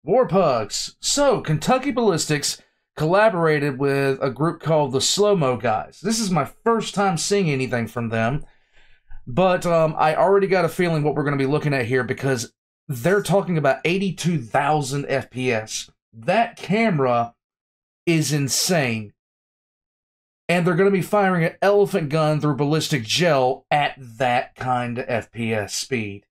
Warpugs. So, Kentucky Ballistics collaborated with a group called the Slow-Mo Guys. This is my first time seeing anything from them, but I already got a feeling what we're going to be looking at here because they're talking about 82,000 FPS. That camera is insane. And they're going to be firing an elephant gun through ballistic gel at that kind of FPS speed.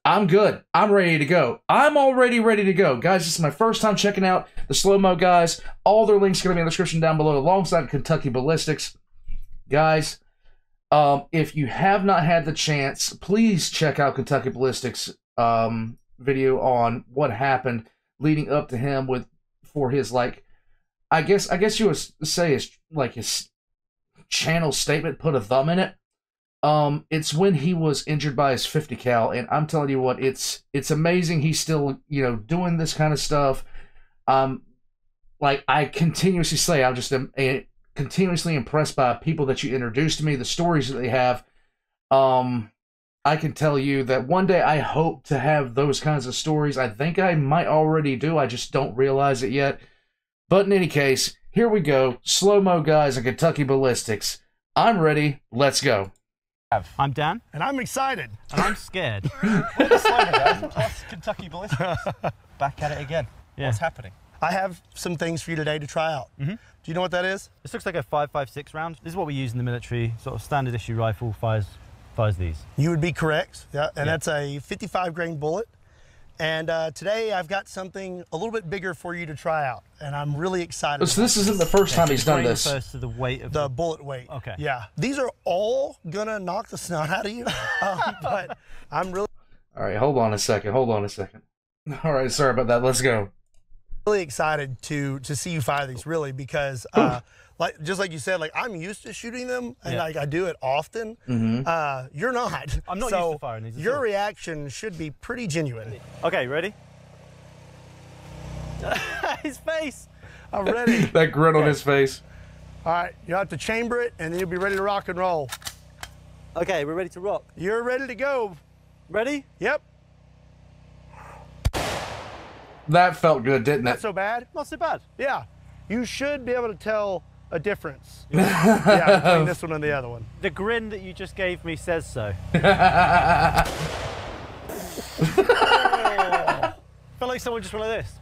I'm good. I'm ready to go. I'm already ready to go. Guys, this is my first time checking out the Slow-Mo Guys. All their links are going to be in the description down below alongside Kentucky Ballistics. Guys, if you have not had the chance, please check out Kentucky Ballistics' video on what happened leading up to him for his, like, I guess you would say his channel statement, put a thumb in it. It's when he was injured by his 50 cal, and I'm telling you what, it's amazing he's still, doing this kind of stuff. Like I continuously say, I just am continuously impressed by people that you introduced to me, the stories that they have. I can tell you that one day I hope to have those kinds of stories. I think I might already do, I just don't realize it yet. But in any case, here we go. Slow-Mo Guys and Kentucky Ballistics. I'm ready. Let's go. I'm Dan. And I'm excited. And I'm scared. We're the Slow-Mo Guys plus Kentucky Ballistics. Back at it again. Yeah. What's happening? I have some things for you today to try out. Do you know what that is? This looks like a 5.56 round. This is what we use in the military. Sort of standard issue rifle fires these. You would be correct. Yeah, and that's a 55 grain bullet. And today I've got something a little bit bigger for you to try out, and I'm really excited. So this isn't the first time he's done this. Refers to the weight of the bullet weight. Okay. Yeah, these are all gonna knock the snot out of you, but I'm really. All right, hold on a second. All right, sorry about that. Let's go. Really excited to see you fire these, really, because just like you said, like I'm used to shooting them, and like I do it often. You're not. I'm not used to firing these. Your reaction should be pretty genuine. Okay, ready? His face. I'm ready. That grin on his face. All right, you have to chamber it, and then you'll be ready to rock and roll. Okay, we're ready to rock. You're ready to go. Ready? Yep. That felt good, didn't it? Not so bad. Not so bad. Yeah, you should be able to tell a difference. Yeah, between this one and the other one. The grin that you just gave me says so. Felt like someone just went like this.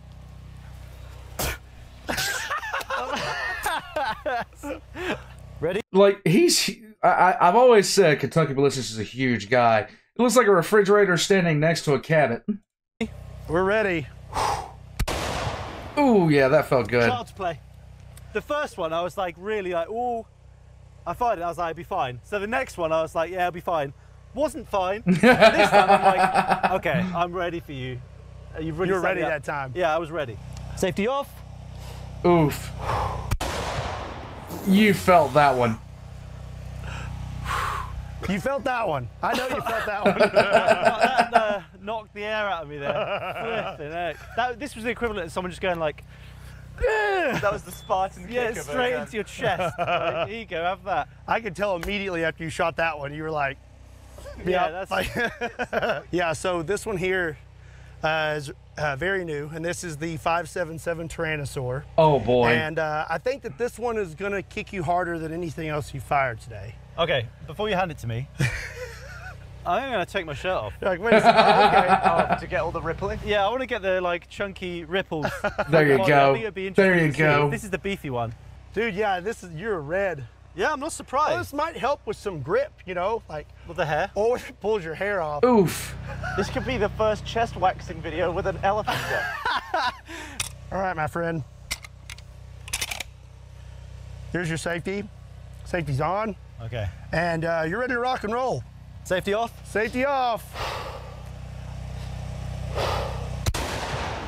Ready? Like I've always said Kentucky Ballistics is a huge guy. It looks like a refrigerator standing next to a cabinet. We're ready. Ooh, yeah, that felt good. Child's play. The first one, I was like, really like, ooh. I fired it, I was like, I'll be fine. So the next one, I was like, yeah, I'll be fine. Wasn't fine. This time, I'm like, okay, I'm ready for you. You were ready that time. Yeah, I was ready. Safety off. Oof. You felt that one. You felt that one. I know you felt that one. that knocked the air out of me there. Flipping heck. This was the equivalent of someone just going like, that was the Spartan kick of it. Straight into your chest. Like, here you go, have that. I could tell immediately after you shot that one, you were like, yeah, that's like, yeah, so this one here is very new, and this is the 5.77 Tyrannosaur. Oh boy. And I think that this one is gonna kick you harder than anything else you fired today. Okay, before you hand it to me, I'm gonna take my shirt off. You're like, wait a second, okay. To get all the rippling? Yeah, I want to get the like chunky ripples. There you go. I think it'd be interesting There you go. This is the beefy one. Dude, yeah, you're red. Yeah, I'm not surprised. Well, this might help with some grip, like with the hair. Or if it pulls your hair off. Oof. This could be the first chest waxing video with an elephant gun. All right, my friend. Here's your safety. Safety's on. Okay. And you're ready to rock and roll. Safety off. Safety off.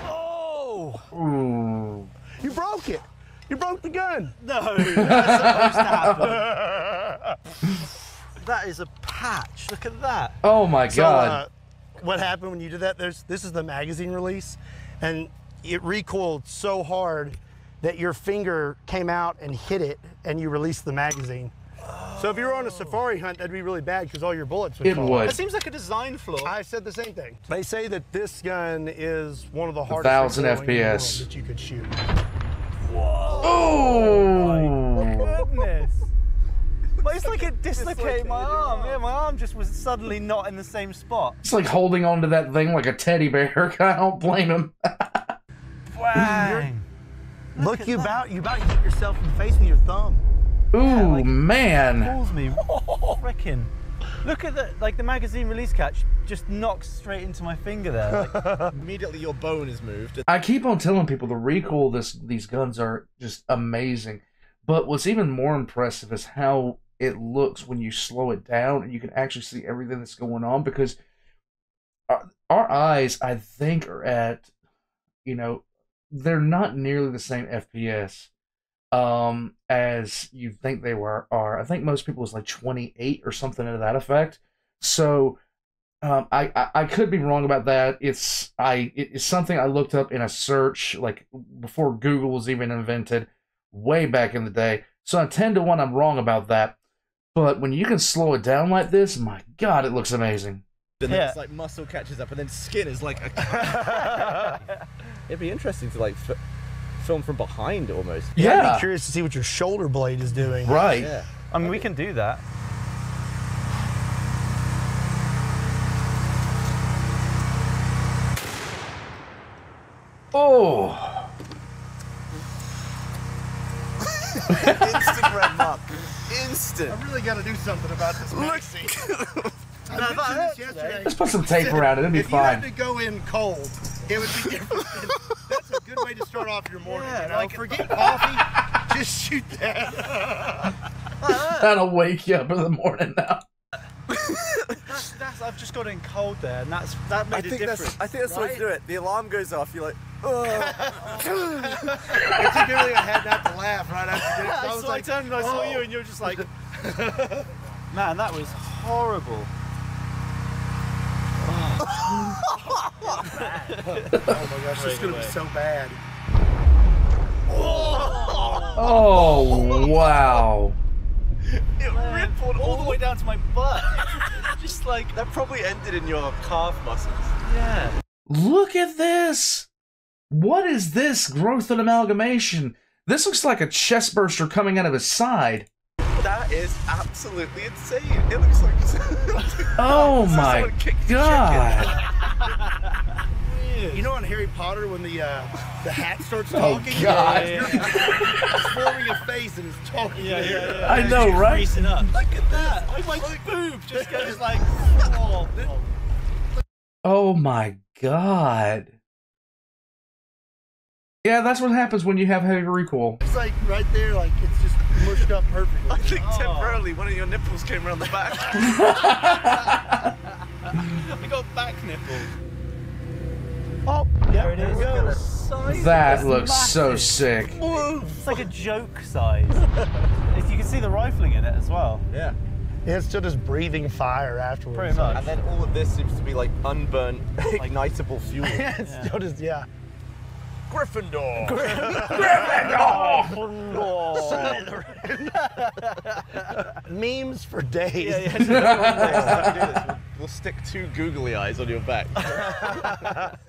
Oh! Ooh. You broke it. You broke the gun. No, that's supposed to happen. That is a patch. Look at that. Oh my God. So, what happened when you did that? This is the magazine release, and it recoiled so hard that your finger came out and hit it, and you released the magazine. So if you were on a safari hunt, that'd be really bad because all your bullets would It fall. would. That seems like a design flaw. I said the same thing. They say that this gun is one of the hardest 1,000 recoiling in the world FPS. that you could shoot. Oh! Goodness. But it's like it dislocated my arm. Yeah, my arm just was suddenly not in the same spot. It's like holding onto that thing like a teddy bear. I don't blame him. Bang. Look, you about to hit yourself in the face with your thumb. Ooh, man. Pulls me. Frickin'. Look at the magazine release catch just knocks straight into my finger there. Like, Immediately your bone is moved. I keep on telling people the recoil of these guns are just amazing. But what's even more impressive is how it looks when you slow it down and you can actually see everything that's going on, because our eyes, I think, are at, they're not nearly the same FPS as you think they are. I think most people is like 28 or something to that effect. So I could be wrong about that. It's something I looked up in a search like before Google was even invented, way back in the day. So on 10 to 1, I'm wrong about that. But when you can slow it down like this, my God, it looks amazing. And then it's like muscle catches up, and then skin is like a... It'd be interesting to like film from behind almost. Yeah, I'd be curious to see what your shoulder blade is doing. Right. Yeah. I mean, we can do that. Oh. Instant red mark. Instant. I really got to do something about this magazine. I mentioned this yesterday. Let's put some tape around it. It'll be if fine. you had to go in cold, it would be different. That's a good way to start off your morning. Forget coffee, just shoot that. That'll wake you up in the morning now. I've just got in cold there, and that made a difference. I think that's the way to do it. The alarm goes off, you're like, oh. It's really I had not to laugh right after this. I was like, I turned and I saw you, and you were just like, man, that was horrible. oh my gosh, this is going to be so bad. Oh, wow. It rippled All the way down to my butt. Just like, that probably ended in your calf muscles. Yeah. Look at this. What is this growth and amalgamation? This looks like a chest burster coming out of his side. That is absolutely insane. It looks like... Oh my God. You know in Harry Potter when the hat starts Oh talking? God. It's forming a face and it's talking. Yeah. I know, right? Creasing up. Look at that. My boob just goes like, oh. Oh my God. Yeah, that's what happens when you have heavy recoil. It's like right there, like it's just mushed up perfectly. I think temporarily one of your nipples came around the back. I got back nipple. Oh, there it is. That looks so sick. It's like a joke size. You can see the rifling in it as well. Yeah. Yeah, it's still just breathing fire afterwards. Pretty much. And then all of this seems to be like unburnt, ignitable fuel. Yeah, it's still just, yeah. Gryffindor. Memes for days. Yeah. We'll stick 2 googly eyes on your back.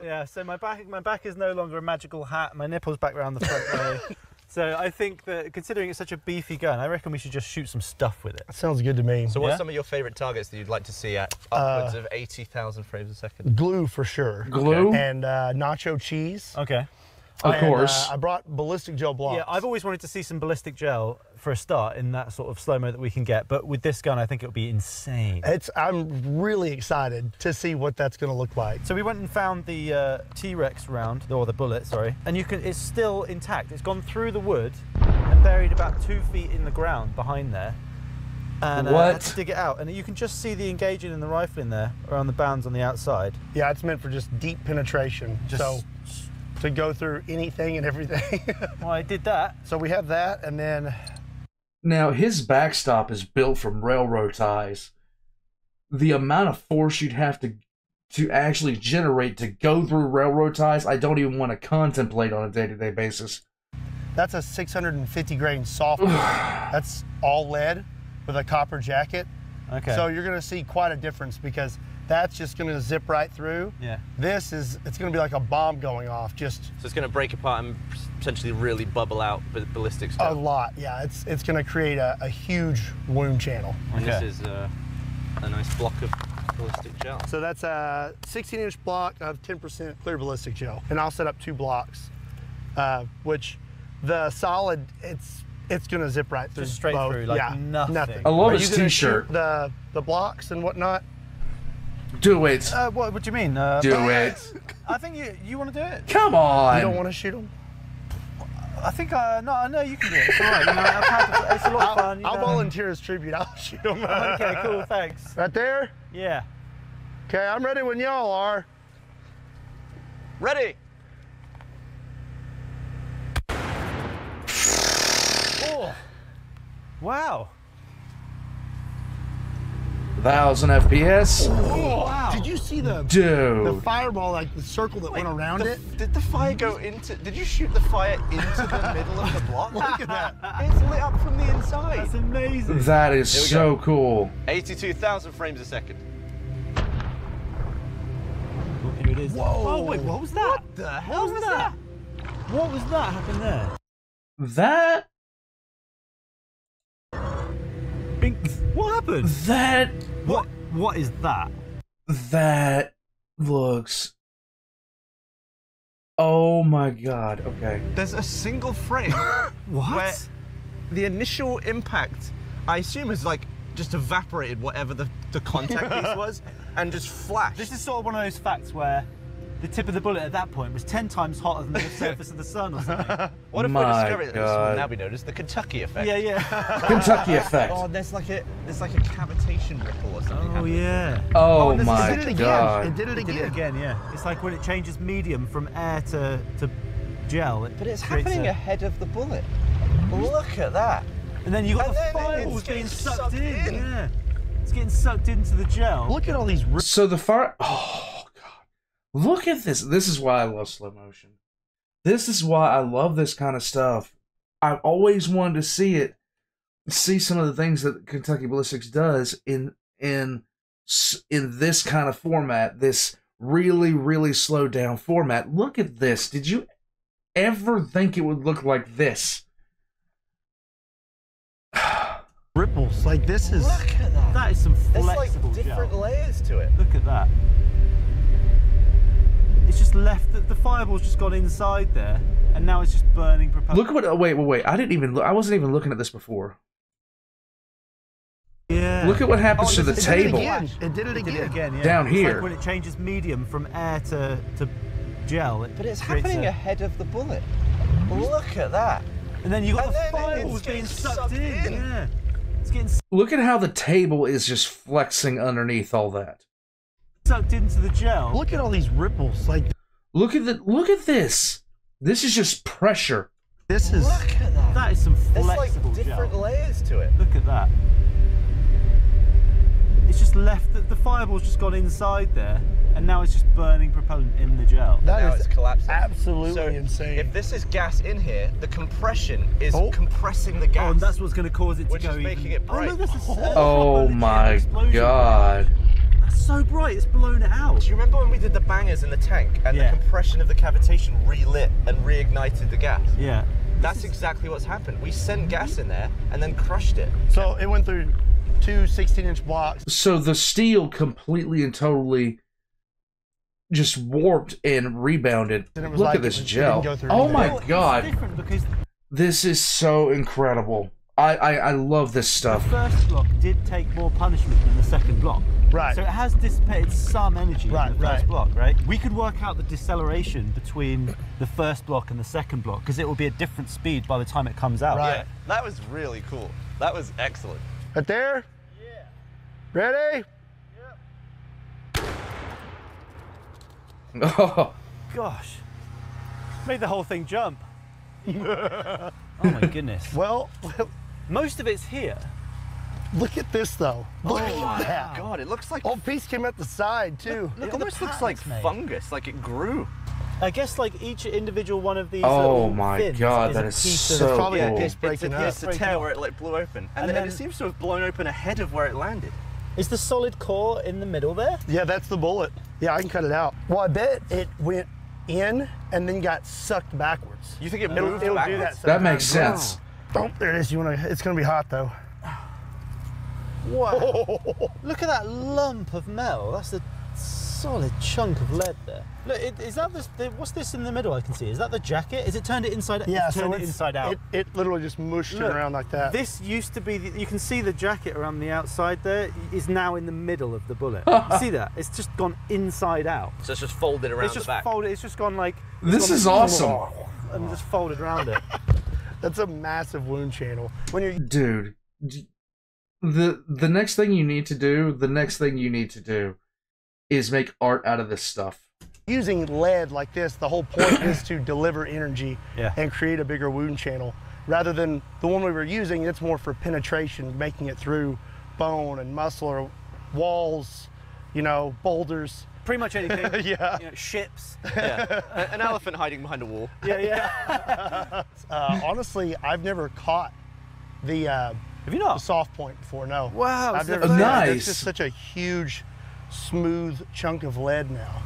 Yeah, so my back is no longer a magical hat. My nipple's back around the front way. So I think that considering it's such a beefy gun, I reckon we should just shoot some stuff with it. That sounds good to me. So what's Yeah? some of your favourite targets that you'd like to see at upwards of 80,000 frames a second? Glue for sure. Glue? And nacho cheese. Okay. Of course. I brought ballistic gel blocks. Yeah, I've always wanted to see some ballistic gel for a start in that sort of slow-mo that we can get, but with this gun I think it would be insane. I'm really excited to see what that's going to look like. So we went and found the T-Rex round, or the bullet, sorry, and it's still intact. It's gone through the wood and buried about 2 feet in the ground behind there. And I had to dig it out, and you can just see the engaging in the rifle in there around the bands on the outside. Yeah, it's meant for just deep penetration. So to go through anything and everything. Well, I did that. So we have that, and then... Now, his backstop is built from railroad ties. The amount of force you'd have to actually generate to go through railroad ties, I don't even want to contemplate on a day-to-day basis. That's a 650 grain soft wood. That's all lead. with a copper jacket. Okay. So you're gonna see quite a difference because that's just gonna zip right through. Yeah. It's gonna be like a bomb going off. Just So it's going to break apart and potentially really bubble out ballistic a stuff. lot. Yeah, it's gonna create a huge wound channel. And Okay. this is a nice block of ballistic gel. So that's a 16-inch block of 10% clear ballistic gel, and I'll set up 2 blocks, which the solid it's gonna zip right through. Just straight both. through, like yeah, nothing. I love Are his you gonna t-shirt. shoot the blocks and whatnot? Do it. What do you mean? Do it. I think you want to do it. Come on. You don't want to shoot them? I think no, you can do it. It's all right. It's a lot of fun. I'll volunteer as tribute. I'll shoot them. Okay, cool. Thanks. Right there. Yeah. Okay, I'm ready when y'all are. Ready? Oh. Wow. 1,000 FPS. Wow. Did you see the Dude. fireball, like the circle that went around it? Did the fire go into? Did you shoot the fire into the middle of the block? Look at that. It's lit up from the inside. That's amazing. That is Here we so go. cool. 82,000 frames a second. Here it is. Whoa. Oh wait, what was that? What the hell was that? What was that happened there? That Bing. What happened? that What is that? that looks. Oh my god. Okay. There's a single frame What? where the initial impact, I assume, is like just evaporated whatever the contact piece was and just flashed. This is sort of one of those facts where the tip of the bullet at that point was 10 times hotter than the surface of the sun or something. What if My we discovered that this God. will now be known as the Kentucky effect? Yeah, yeah. Kentucky effect. Oh, there's like a cavitation ripple or something. Oh happening. yeah. Oh and this- my it did it again. god. It did it It did again. it again, yeah. It's like when it changes medium from air to gel. But it's creates happening a- ahead of the bullet. Look at that. And then you got And the then fireballs it's being getting sucked sucked in. in. Yeah. It's getting sucked into the gel. Look at all these. So the fire. Oh god. Look at this. This is why I love slow motion. This is why I love this kind of stuff. I've always wanted to see some of the things that Kentucky Ballistics does in this kind of format. This really slowed down format. Look at this. Did you ever think it would look like this? ripples. Like this is. Look at that. That is some There's flexible like different gel. layers to it. Look at that. It's just left, the fireball's just gone inside there, and now it's just burning propellant. Look at what. Oh, wait. I didn't even. I wasn't even looking at this before. Yeah. Look at what happens Oh, to the it did it table again. It did it It did again. it again, yeah. down It's here. like when it changes medium from air to gel. But it's creates happening a- ahead of the bullet. Look at that. And then you got And the then fireballs it's being getting sucked sucked in. in. Yeah. It's getting Look at how the table is just flexing underneath all that. sucked into the gel. Look at all these ripples. Like Look at this. This is just pressure. this is. Look at that. That is some There's flexible like different gel. layers to it. Look at that. It's just left, the fireball's just gone inside there, and now it's just burning propellant in the gel. That Now is it's collapsing. absolutely So insane. if this is gas in here, the compression is Oh. compressing the gas. Oh, and that's what's going to cause it to Which go is making even... it bright. Oh, look, this is Oh legit my explosion. god. That's so bright, it's blown it out. Do you remember when we did the bangers in the tank and Yeah. the compression of the cavitation relit and reignited the gas? Yeah. That's exactly what's happened. We sent gas in there and then crushed it. So it went through 2 16-inch blocks. So the steel completely and totally just warped and rebounded. And it was Look like at this it gel. didn't go through Oh anything. my Well, it's god. different because This is so incredible. I love this the stuff. first block did take more punishment than the second block. Right. So it has dissipated some energy Right, in the first right. block, right? We could work out the deceleration between the first block and the second block because it will be a different speed by the time it comes out. Right. Yeah, that was really cool. That was excellent. Right there? Yeah. Ready? Oh, Gosh. Made the whole thing jump. Oh my goodness. Well, Most of it's here. look at this though. Look at that. God, it looks like Oh, piece came at the side too. it at the almost looks like patterns, mate. fungus, like it grew. I guess like each individual one of these. Oh little my fins God, is that a is piece so of, probably a cool. disc breaking up. It's the tail where it like blew open, and then- it seems to have blown open ahead of where it landed. Is the solid core in the middle there? Yeah, that's the bullet. Yeah, I can cut it out. Well, I bet it went in and then got sucked backwards. You think it It'll moved do backwards? that. That makes sometimes. sense. Oh, there it is. It's gonna be hot though. Wow. Look at that lump of metal. That's a solid chunk of lead there. Look, is that what's this in the middle I can see? Is that the jacket? Is it turned it inside out? Yeah, It's so turned it's it inside out. It literally just mushed it Look, around like that. This used to be, you can see the jacket around the outside there is now in the middle of the bullet. You see that? It's just gone inside out. So it's just folded around It's just the back. folded, it's just gone like... it's This gone is awesome. And just folded around it. That's a massive wound channel. When you're Dude, the next thing you need to do, is make art out of this stuff. using lead like this, the whole point is to deliver energy and create a bigger wound channel. Rather than the one we were using, it's more for penetration, making it through bone and muscle or walls, you know, boulders. Pretty much anything. Yeah. You know, ships. Yeah. An elephant hiding behind a wall. Yeah. Honestly, I've never caught the Have you not? soft point before, no. Wow. I've so never the- seen it. Nice. It's just such a huge, smooth chunk of lead now.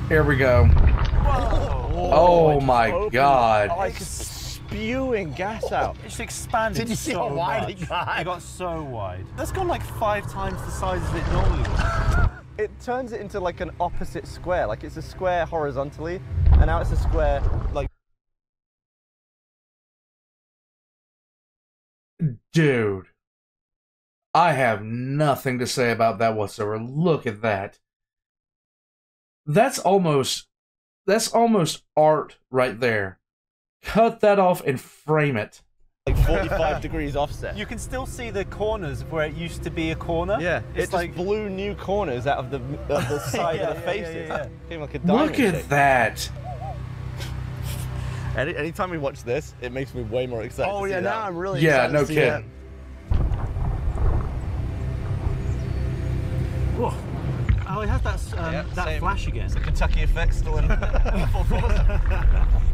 Here we go. Whoa. Oh my God. Like spewing gas out. It just expanded. Did you see so how wide much. it got? It got so wide. That's gone like 5 times the size as it normally was. It turns it into like an opposite square. Like it's a square horizontally, and now it's a square like. Dude, I have nothing to say about that whatsoever. Look at that. That's almost art right there. Cut that off and frame it. Like 45 degrees offset. You can still see the corners of where it used to be a corner. Yeah, It's it like just blew new corners out of the side of the faces. yeah. Came like a diamond Look at shape. that. Anytime we watch this, it makes me way more excited. Oh to see yeah, that now one. I'm really Yeah, excited no to see kidding. whoa. Oh, it has that Yeah, that same. flash again. It's the Kentucky effect still in full force.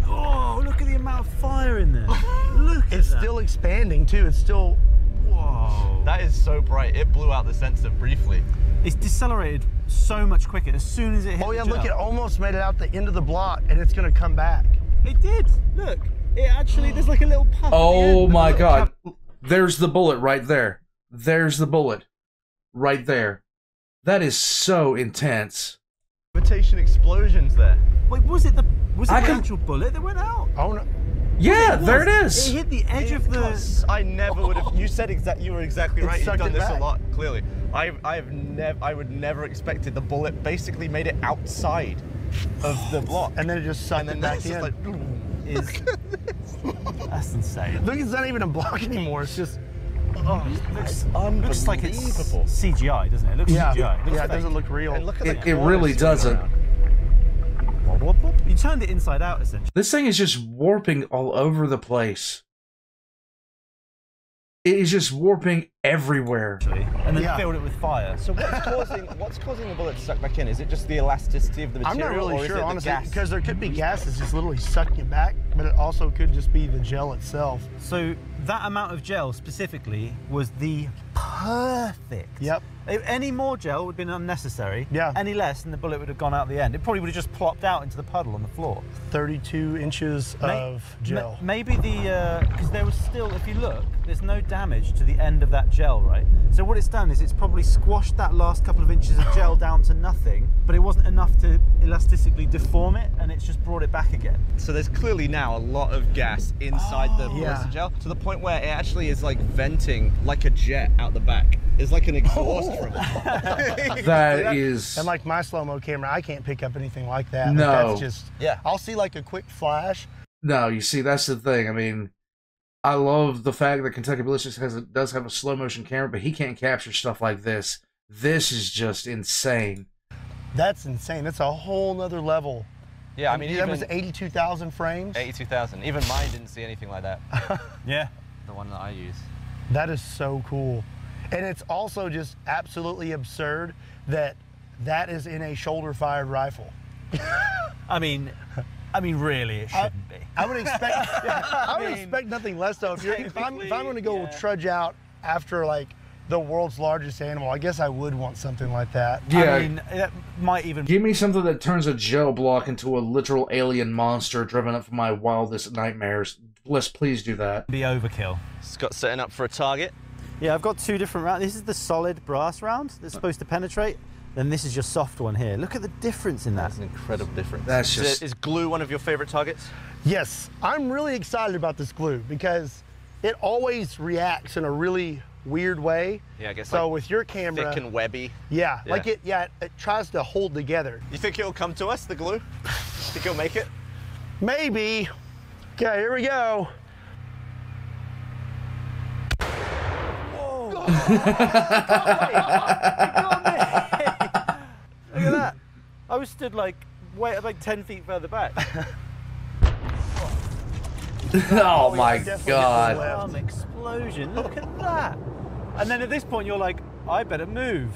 Oh, look at the amount of fire in there. Look at It's that. still expanding too. It's still. Whoa. That is so bright. It blew out the sensor briefly. It's decelerated so much quicker as soon as it hit Oh yeah, the look! It gel. almost made it out the end of the block, and it's gonna come back. It did. Look. It actually, there's like a little puff. at the Oh end. my Look, God. There's the bullet right there. There's the bullet right there. That is so intense. Imitation explosions there. Wait, was it the I the can- actual bullet that went out? Oh no! Yeah, was. there it It is. hit the edge of the. I never would have. You said you were exactly It right. You've sucked done it this a back. lot. Clearly, I would never expected the bullet basically made it outside of the block, And then it just sucked and then it back it's in. just like. Is, that's insane. Look, it's not even a block anymore. It's just. Looks like it's Unbelievable. CGI, doesn't it? It looks Yeah, CGI. It looks yeah. It fake. doesn't look real. And look at It the really corners doesn't. around. You turned it inside out, essentially. This thing is just warping all over the place. It is just warping everywhere. And then Yeah. filled it with fire. So what's causing the bullet to suck back in? Is it just the elasticity of the I'm material, not or really is sure, it the honestly, gas? because there could be gas that's just literally sucking it back, but it also could just be the gel itself. So that amount of gel specifically was the perfect. Yep. If any more gel would have been unnecessary. Yeah. Any less, and the bullet would have gone out the end. It probably would have just plopped out into the puddle on the floor. 32 inches of gel. Maybe because there was still, if you look, there's no damage to the end of that gel, right? So what it's done is it's probably squashed that last couple of inches of gel down to nothing, but it wasn't enough to elastically deform it, and it's just brought it back again. So there's clearly now a lot of gas inside the Yeah. ballistic gel to the point where it actually is like venting like a jet out the back. It's like an exhaust from it. That is. And like my slow-mo camera, I can't pick up anything like that. Like, No. that's just, Yeah. I'll see like a quick flash. No, you see, that's the thing. I mean, I love the fact that Kentucky Ballistics does have a slow motion camera, but he can't capture stuff like this. This is just insane. That's insane. That's a whole nother level. Yeah, I mean, that even was 82,000 frames. 82,000. Even mine didn't see anything like that. Yeah. The one that I use. That is so cool. And it's also just absolutely absurd that that is in a shoulder-fired rifle. I mean, really, it shouldn't be. I would expect. I would expect nothing less though. If I'm going to go trudge out after like the world's largest animal, I guess I would want something like that. Yeah. I mean, it might even Give me something that turns a gel block into a literal alien monster driven up from my wildest nightmares. Bliss, please do that. be overkill. Scott setting up for a target. Yeah, I've got 2 different rounds. This is the solid brass round that's supposed to penetrate. Then this is your soft one here. Look at the difference in that. That's an incredible difference. That's just... Is glue one of your favorite targets? Yes, I'm really excited about this glue because it always reacts in a really weird way. Yeah, I guess so. Like With your camera, thick and webby. yeah, like it tries to hold together. You think it'll come to us, the glue? Think it'll make it? Maybe. Okay, here we go. Look at that. I was stood like 10 feet further back. Oh my definitely god. left. Explosion. Look at that. And then at this point you're like, I better move.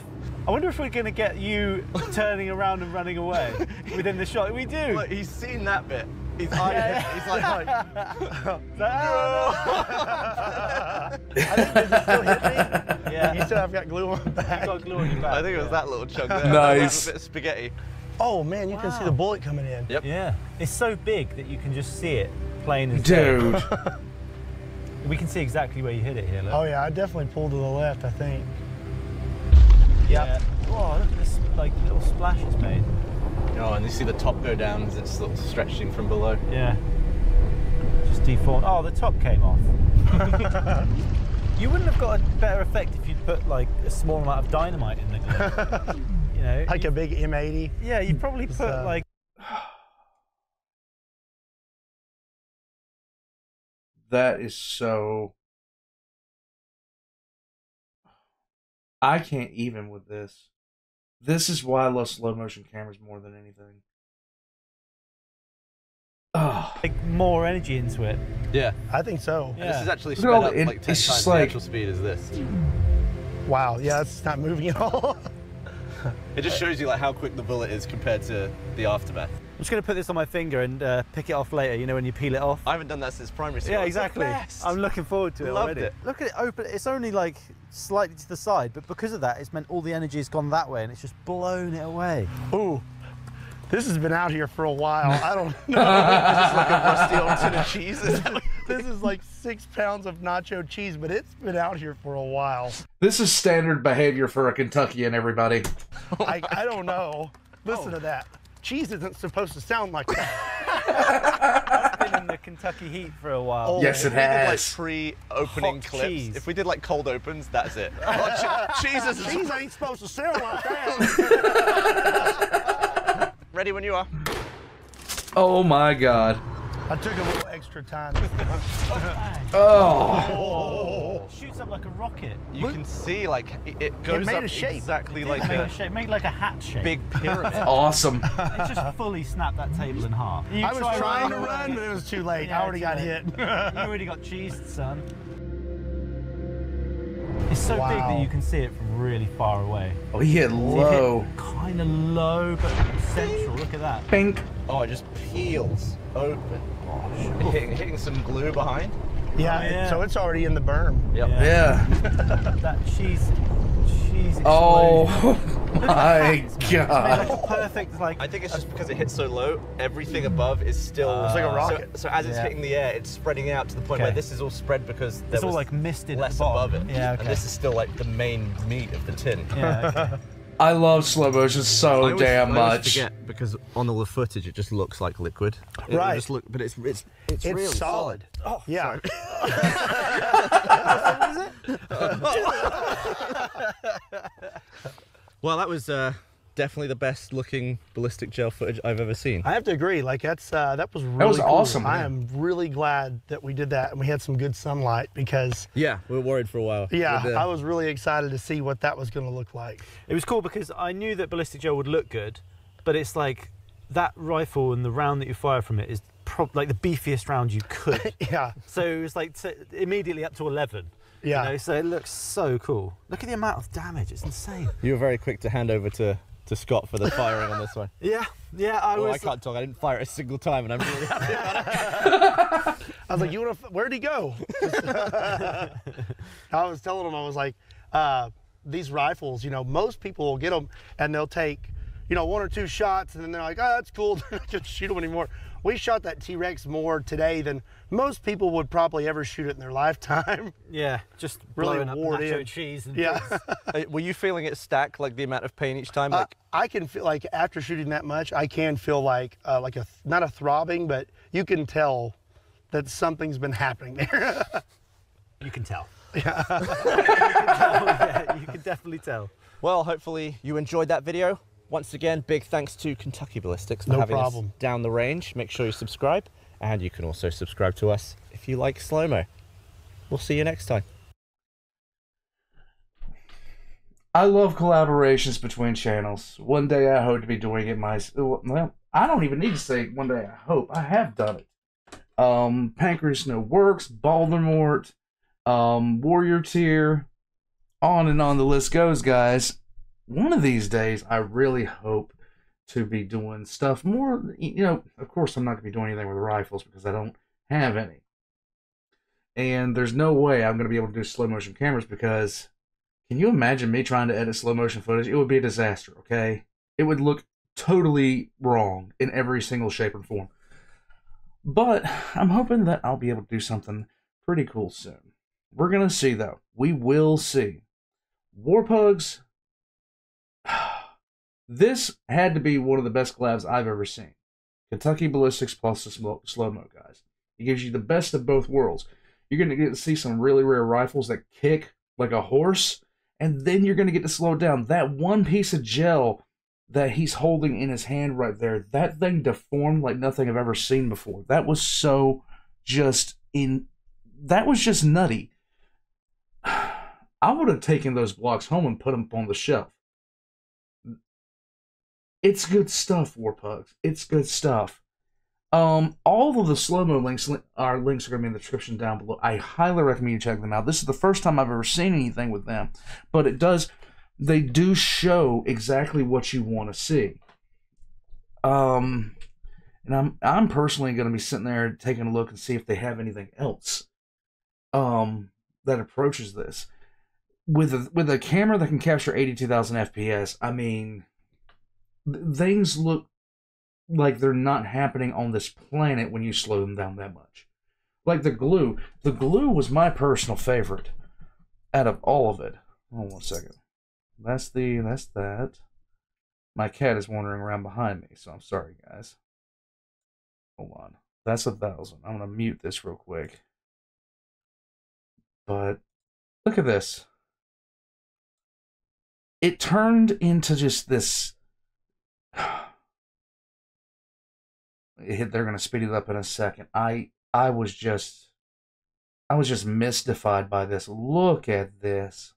I wonder if we're going to get you turning around and running away within the shot. We do. Look, he's seen that bit. He's eyeing it. He's like, I think does it still hit me? Yeah. You said I've got glue on my back. Got glue on your back. I think it was that little chunk there. Nice. That bit of spaghetti. Oh man, you can see the bullet coming in. Yep. Yeah. It's so big that you can just see it plain as day. Dude. We can see exactly where you hit it here. Look. Oh yeah, I definitely pulled to the left, I think. Yeah. Oh, look at this like little splash it's made. Oh, and you see the top go down as it's sort of stretching from below. Yeah. Just deformed. Oh, the top came off. You wouldn't have got a better effect if you'd put like a small amount of dynamite in the glue. You know, Like a big M80. yeah, you'd probably put like. That is so... I can't even with this. This is why I love slow motion cameras more than anything. Oh. Like more energy into it. Yeah. I think so. Yeah. This is actually Look sped at all up the- like 10 it's times just the like- actual speed as this. Wow, yeah, it's not moving at all. It just shows you like how quick the bullet is compared to the aftermath. I'm just going to put this on my finger and pick it off later, you know, when you peel it off. I haven't done that since primary school. Yeah, It's the exactly. best. I'm looking forward to it Loved already. it. Look at it open. It's only like slightly to the side, but because of that, it's meant all the energy has gone that way and it's just blown it away. Ooh, this has been out here for a while. I don't know. It's like a rusty old tin of cheese. This is like 6 pounds of nacho cheese, but it's been out here for a while. This is standard behavior for a Kentuckian, everybody. I don't know. Listen to that. Cheese isn't supposed to sound like that. It's been in the Kentucky heat for a while. Oh, Yes, it If we did like has. pre-opening Hot clips, cheese. if we did like cold opens, that's it. Cheese is Cheese ain't supposed to sound like that. ready when you are. Oh my god. I took a little extra time. Oh. It shoots up like a rocket. You can see like it goes made up a shape. exactly like Make a a shape, make like a hat shape. big pyramid. Awesome. It just fully snapped that table in half. You I was try trying to running run, away. but it was too late. Yeah, I already too got late. hit. You already got cheesed, son. It's so big Wow. that you can see it from really far away. Oh, he hit low. Kind of low, but central. Look at that. Pink. Oh, it just peels open. Hitting some glue behind. Yeah, yeah. so it's already in the berm. Yep. Yeah. That cheese explosion. Oh my It's made like god. a perfect, like. I think it's just because it hits so low, everything above is still. It's like a rocket. So as it's Yeah. hitting the air, it's spreading out to the point Okay. where this is all spread because there It's all was like misted at less the bottom. above it. Yeah, okay. And this is still like the main meat of the tin. Yeah, okay. I love slow motion so damn I always much. forget because on all the footage it just looks like liquid. It Right. Just look, but it's It's really solid. Oh, Yeah. Well, that was definitely the best looking ballistic gel footage I've ever seen. I have to agree. Like that was really cool. awesome, I man. am really glad that we did that and we had some good sunlight because Yeah, we were worried for a while. yeah, With the- I was really excited to see what that was going to look like. It was cool because I knew that ballistic gel would look good, but it's like that rifle and the round that you fire from it is like the beefiest round you could. Yeah. So it was like immediately up to 11. Yeah. You know, so it looks so cool. Look at the amount of damage. It's insane. You were very quick to hand over to to Scott for the firing on this one. Yeah, I can't talk. I didn't fire it a single time, and I'm really happy about it. I was like, where'd he go? I was telling him, I was like, these rifles, you know, most people will get them and they'll take, you know, 1 or 2 shots and then they're like, oh, that's cool. They're not gonna shoot them anymore. We shot that T-Rex more today than most people would probably ever shoot it in their lifetime. Yeah, just really blowing up nacho cheese and things. Were you feeling it stack, like the amount of pain each time? Like I can feel like after shooting that much, I can feel like not a throbbing, but you can tell that something's been happening there. You can tell. Yeah. You can definitely tell. Well, hopefully you enjoyed that video. Once again, big thanks to Kentucky Ballistics for having us down the range. Make sure you subscribe, and you can also subscribe to us if you like slow-mo. We'll see you next time. I love collaborations between channels. One day I hope to be doing it myself. Well, I don't even need to say one day I hope. I have done it. Pancreas No Works, Baldermort, Warrior Tier, on and on the list goes, guys. One of these days, I really hope to be doing stuff more, you know, of course I'm not going to be doing anything with rifles because I don't have any. And there's no way I'm going to be able to do slow motion cameras because, can you imagine me trying to edit slow motion footage? It would be a disaster, okay? It would look totally wrong in every single shape and form. But I'm hoping that I'll be able to do something pretty cool soon. We're going to see, though. We will see. Warpugs, this had to be one of the best collabs I've ever seen. Kentucky Ballistics plus the slow-mo guys. It gives you the best of both worlds. You're going to get to see some really rare rifles that kick like a horse, and then you're going to get to slow it down. That one piece of gel that he's holding in his hand right there, that thing deformed like nothing I've ever seen before. That was so that was just nutty. I would have taken those blocks home and put them on the shelf. It's good stuff, Warpugs. It's good stuff. All of the slow-mo links are going to be in the description down below. I highly recommend you check them out. This is the first time I've ever seen anything with them, but they do show exactly what you want to see. And I'm personally going to be sitting there taking a look and see if they have anything else that approaches this. With a camera that can capture 82,000 FPS, I mean, things look like they're not happening on this planet when you slow them down that much. Like the glue. The glue was my personal favorite out of all of it. Hold on 1 second. That's that. My cat is wandering around behind me, so I'm sorry, guys. Hold on. That's 1,000. I'm going to mute this real quick. But look at this. It turned into just this. They're going to speed it up in a second. I was just mystified by this. Look at this.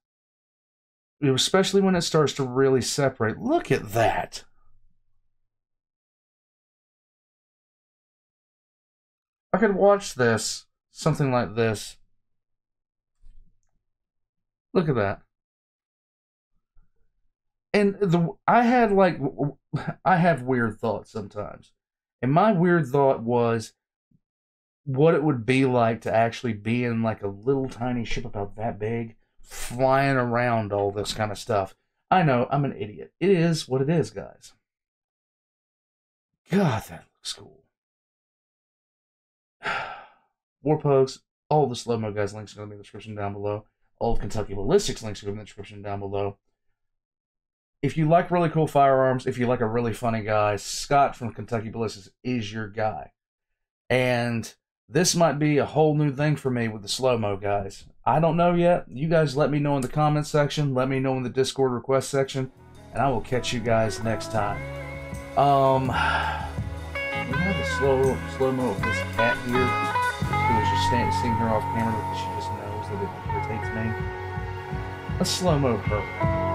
Especially when it starts to really separate. Look at that. I could watch this, something like this. Look at that. And I have weird thoughts sometimes. And my weird thought was what it would be like to actually be in like a little tiny ship about that big, flying around all this kind of stuff. I know, I'm an idiot. It is what it is, guys. God, that looks cool. Warpugs, all the slow-mo guys' links are going to be in the description down below. All of Kentucky Ballistics links are going to be in the description down below. If you like really cool firearms, if you like a really funny guy, Scott from Kentucky Ballistics is your guy. And this might be a whole new thing for me with the slow-mo guys. I don't know yet. You guys let me know in the comments section. Let me know in the Discord request section. And I will catch you guys next time. We have a slow-mo of this cat here who is just sitting here off camera because she just knows that it irritates me. A slow-mo her.